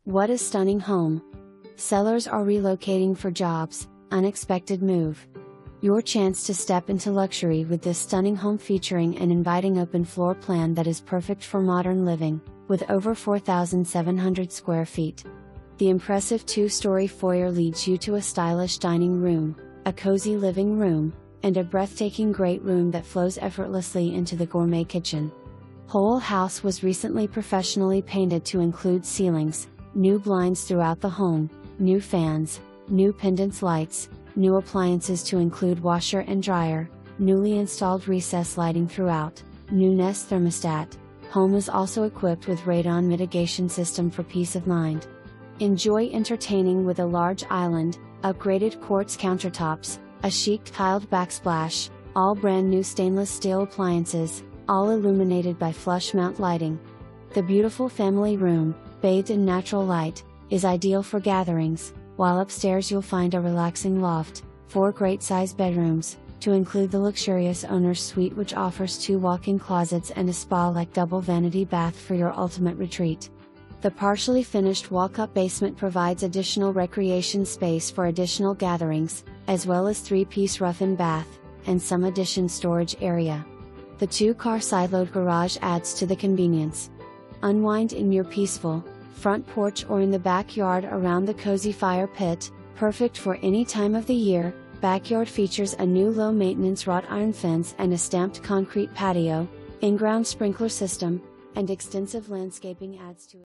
What a stunning home! Sellers are relocating for jobs, unexpected move. Your chance to step into luxury with this stunning home featuring an inviting open floor plan that is perfect for modern living, with over 4,700 square feet. The impressive two-story foyer leads you to a stylish dining room, a cozy living room, and a breathtaking great room that flows effortlessly into the gourmet kitchen. Whole house was recently professionally painted to include ceilings, new blinds throughout the home, new fans, new pendants lights, new appliances to include washer and dryer, newly installed recess lighting throughout, new Nest thermostat. Home is also equipped with radon mitigation system for peace of mind. Enjoy entertaining with a large island, upgraded quartz countertops, a chic tiled backsplash, all brand new stainless steel appliances, all illuminated by flush mount lighting. The beautiful family room, bathed in natural light, is ideal for gatherings, while upstairs you'll find a relaxing loft, 4 great size bedrooms, to include the luxurious owner's suite which offers 2 walk-in closets and a spa-like double vanity bath for your ultimate retreat. The partially finished walk-up basement provides additional recreation space for additional gatherings, as well as 3-piece rough-in bath, and some addition storage area. The 2-car side-load garage adds to the convenience. Unwind in your peaceful, front porch or in the backyard around the cozy fire pit, perfect for any time of the year. Backyard features a new low-maintenance wrought iron fence and a stamped concrete patio, in-ground sprinkler system, and extensive landscaping adds to it.